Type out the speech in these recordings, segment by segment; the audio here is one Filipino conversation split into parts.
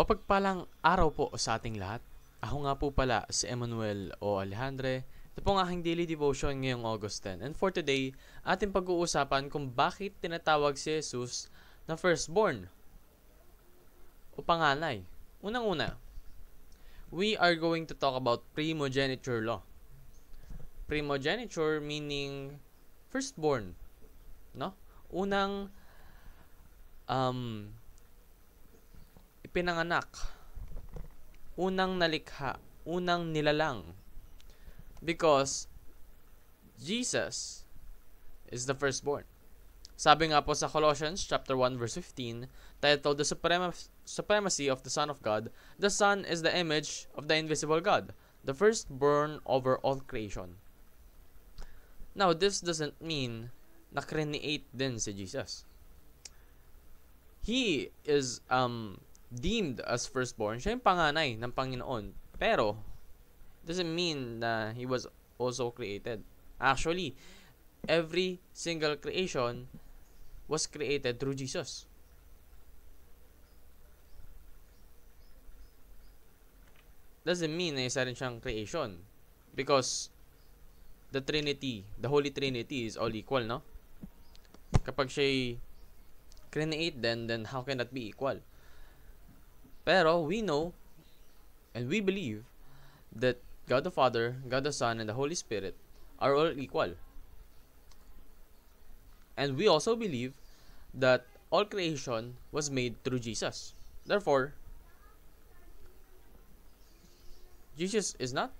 Mapagpalang araw po sa ating lahat. Ako nga po pala si Emmanuel o Alejandre. Ito po ang aking daily devotion ngayong August 10. And for today, ating pag-uusapan kung bakit tinatawag si Jesus na firstborn o panganay. Unang-una, we are going to talk about primogeniture law. Primogeniture meaning firstborn, no? Unang ipinanganak, unang nalikha, unang nilalang. Because Jesus is the firstborn. Sabi nga po sa Colossians chapter 1 verse 15, titled The Supremacy of the Son of God, the Son is the image of the invisible God, the firstborn over all creation. Now, this doesn't mean na create din si Jesus. He is deemed as firstborn. Siya yung panganay ng Panginoon. Pero, doesn't mean na he was also created. Actually, every single creation was created through Jesus. Doesn't mean na isa rin siyang creation. Because the Trinity, the Holy Trinity is all equal, no? Kapag siya'y create then how can that be equal? Pero we know and we believe that God the Father, God the Son, and the Holy Spirit are all equal. And we also believe that all creation was made through Jesus. Therefore, Jesus is not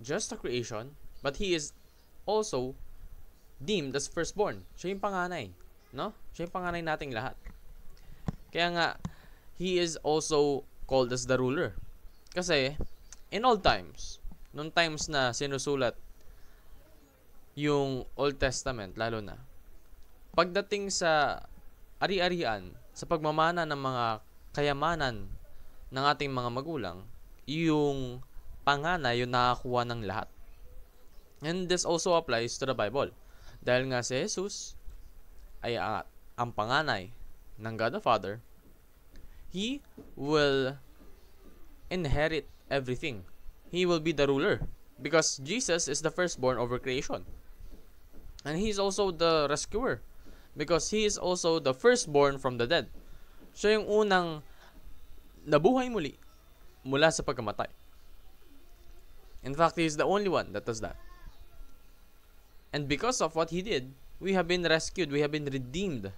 just a creation, but He is also deemed as firstborn. Siya yung panganay, no? Siya yung panganay nating lahat. Kaya nga, He is also called as the ruler. Kasi, in all times, nung times na sinusulat yung Old Testament, lalo na, pagdating sa ari-arian, sa pagmamana ng mga kayamanan ng ating mga magulang, yung panganay yung nakakuha ng lahat. And this also applies to the Bible. Dahil nga si Jesus ay ang panganay ng God the Father, He will inherit everything. He will be the ruler. Because Jesus is the firstborn over creation. And He is also the rescuer. Because He is also the firstborn from the dead. Siya yung unang nabuhay muli mula sa pagkamatay. In fact, He is the only one that does that. And because of what He did, we have been rescued, we have been redeemed.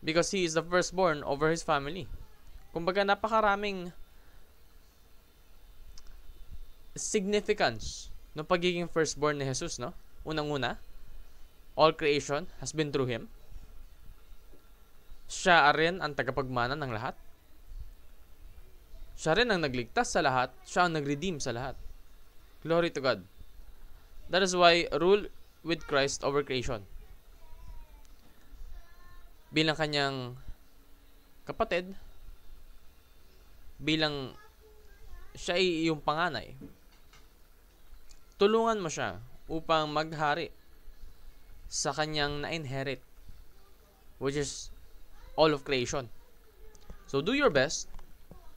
Because He is the firstborn over His family. Kumbaga, napakaraming significance ng pagiging firstborn ni Jesus, no? Unang-una, all creation has been through Him. Siya rin ang tagapagmana ng lahat. Siya rin ang nagligtas sa lahat. Siya ang nag-redeem sa lahat. Glory to God. That is why rule with Christ over creation. Bilang kanyang kapatid, bilang siya ay iyong panganay, tulungan mo siya upang maghari sa kanyang na-inherit, which is all of creation. So do your best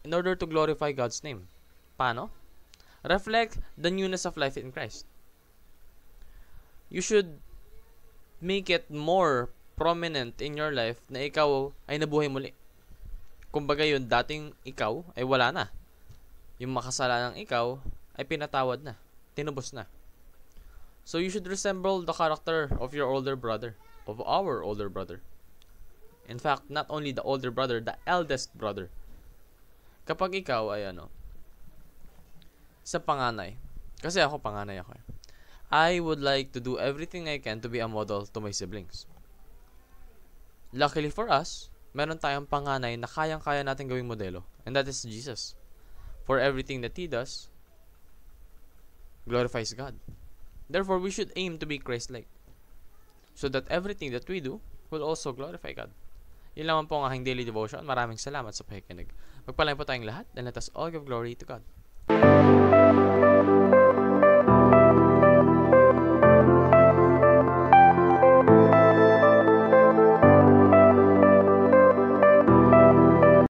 in order to glorify God's name. Paano? Reflect the newness of life in Christ. You should make it more prominent in your life na ikaw ay nabuhay muli. Kumbaga yung dating ikaw ay wala na. Yung makasalanang ikaw ay pinatawad na. Tinubos na. So you should resemble the character of your older brother. Of our older brother. In fact, not only the older brother, the eldest brother. Kapag ikaw ay sa panganay. Kasi ako panganay ako. I would like to do everything I can to be a model to my siblings. Luckily for us, meron tayong panganay na kayang-kaya natin gawing modelo. And that is Jesus. For everything that He does, glorifies God. Therefore, we should aim to be Christ-like. So that everything that we do will also glorify God. Yun lang po ang aking daily devotion. Maraming salamat sa pakikinig. Magpalain po tayong lahat and let us all give glory to God.